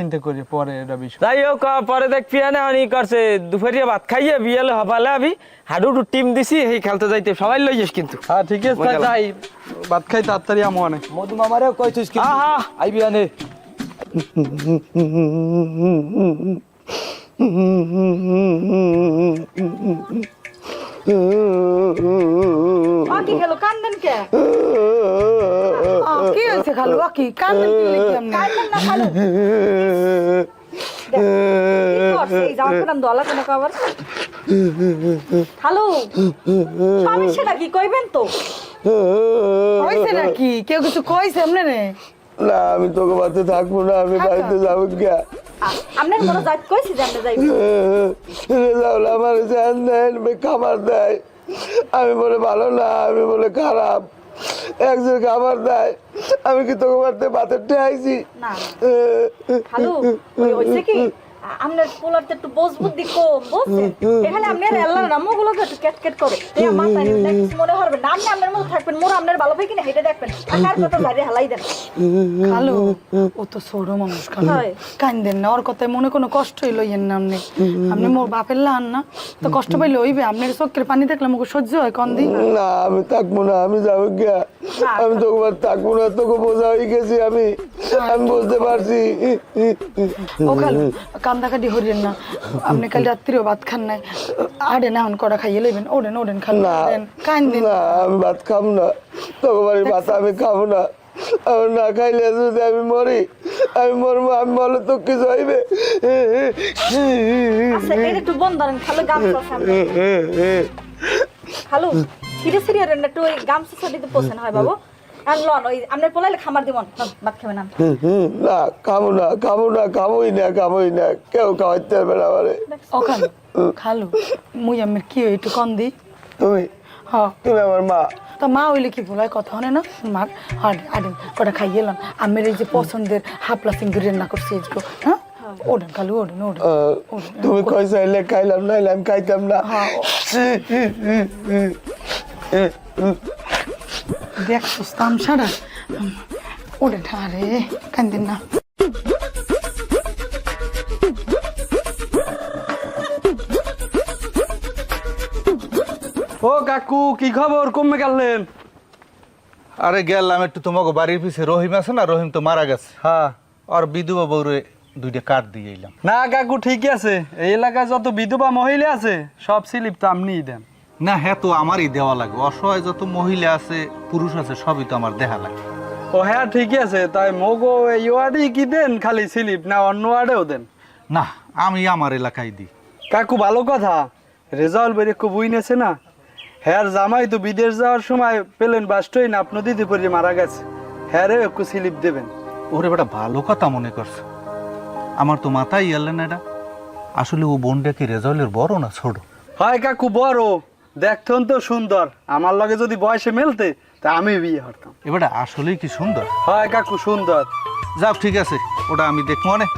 চিন্তা করি পরে এটা বিষয়। যাই হোক পরে দেখ পিয়ানে অনেক করছে দুপুরিয়া ভাত খাইয়ে বিয়ালে হবালে আমি হাডুডু টিম দিছি সেই খেলতে যাইতে সবাই লই যাস কিন্তু। হ্যাঁ ঠিক আছে তাই যাই ভাত খাই তাড়াতাড়ি আমো অনেক। মধু মামারেও কইছিস কি আহা আইবি আনে কি হলো কান্দেন কে? কি হয়েছে খালু কি কান্দেন কি লিখি আপনি? কান্দেন না খালু। কি করছে এই জামা পরান দলা কেন কভার? খালু সমস্যাটা কি কইবেন তো? হয়েছে নাকি কেউ কিছু কইছে আপনি রে? না আমি তোকে বাড়িতে থাকবো না, আমি বাড়িতে যাবো গিয়া। আপনার মনে যাইত কইছি যে আপনি যাইবেন। রেজাউল আমার জ্ঞান দেন, খাবার দেয়, আমি বলে ভালো না, আমি বলে খারাপ, একজন খাবার দেয়, আমি কি তোকে বাড়িতে ভাতের ঠেয়াইছি? না খালু হইছে কি আপনার পোলারতে একটু বোঝ বুদ্ধি কম বুঝছেন, এখানে আপনার আল্লাহর নামগুলোকে একটু ক্যাটকেট করে এই মাথা নিয়ে কিছু মনে হবে না, আপনি আপনার মতো থাকবেন, মোর আপনার ভালো হয় কিনা হেঁটে দেখবেন, আর কথা জারি হালাই দেন। খালু ও তো ছোট মানুষ খালু, হয়। কান্দেন না, ওর কথায় মনে কোনো কষ্টই লইয়েন না আপনি। আপনি মোর বাপের লান না তো কষ্ট পাইলে হইবে, আপনার চোখের পানি দেখলে আমাকে সহ্য হয় কন্দি? না আমি থাকবো না, আমি যাবো গিয়া, আমি তোকে বাড়িতে থাকবো না, তোকে বোঝা হয়ে গেছি আমি বুঝতে পারছি। ও খালু কান্দাকাটি হরিয়েন না, আপনি কাল রাত্রিও ভাত খান নাই, আড়েন এখন কড়া খাইয়ে লইবেন, ওড়েন ওড়েন খালু না ওড়েন, কান্দেন না আমি ভাত খাবো না, তোকে বাড়ির ভাত আমি খাবো না, আমি না খাইলে যদি আমি মরি, আমি মরবো, আমি বলে তো কিছু হইবে? আচ্ছা এটা একটু বন্ধ করেন খালু, গামছা সামনে খালু ছিঁড়ে ছিঁড়ে রেন একটু ওই গামছা সাদিতে পোষণ হয় বাবু, আর লন ওই আপনার পোলাইলে খামার দিমন ভাত খাবেন না। না খাবো না, খাবো না, খাবোই না, খাবোই না, কেউ খাওয়াইতে পারবে না আমারে। ও খালু খালু মুই আমার কি একটু কন্দি? তুমি হ্যাঁ তুমি আমার মা। তা মা হইলে কি ভুলায় কথা হয় না, মা আডেন কটা খাইয়ে এলাম, আমের এই যে পছন্দের হাপলা সিঙ্গুর রান্না করছি আজকে, হ্যাঁ ওডেন খালু ওডেন ওডেন। তুমি কই চাইলে খাইলাম, নাইলে আমি খাইতাম না। দেখছো তামসারা ওডেন, আরে কান্দেন না। ও কাকু কি খবর, কমে গেলেন? আরে গেলাম একটু তোমাকে বাড়ির পিছে রহিম আছে না, রহিম তো মারা গেছে, হ্যাঁ আর বিধবা বউরে দুইটা কাঠ দিয়ে এলাম। না কাকু ঠিকই আছে, এই এলাকায় যত বিধবা মহিলা আছে সব স্লিপ তো আপনিই দেন। না হ্যাঁ তো আমারই দেওয়া লাগে, অসহায় যত মহিলা আছে পুরুষ আছে সবই তো আমার দেখা লাগে। ও হ্যাঁ ঠিকই আছে, তাই মগো এই ওয়ার্ডেই কি দেন খালি স্লিপ, না অন্য ওয়ার্ডেও দেন? না আমি আমার এলাকায় দিই। কাকু ভালো কথা, রেজাল্ট বেরিয়ে খুব উইনেছে না, হ্যার জামাই তো বিদেশ যাওয়ার সময় পেলেন বাস্টই না আপনি দিতে পারি মারা গেছে, হ্যারে একটু স্লিপ দেবেন। ওরে বেটা ভালো কথা মনে করছে, আমার তো মাথায় এলেন এটা। আসলে ও বোনটা কি রেজাল্টের বড় না ছোট? হয় কাকু বড়, দেখতেন তো সুন্দর, আমার লগে যদি বয়সে মেলতে তা আমি বিয়ে করতাম। এবারে আসলেই কি সুন্দর। হয় কাকু সুন্দর। যাক ঠিক আছে, ওটা আমি দেখবো অনেক।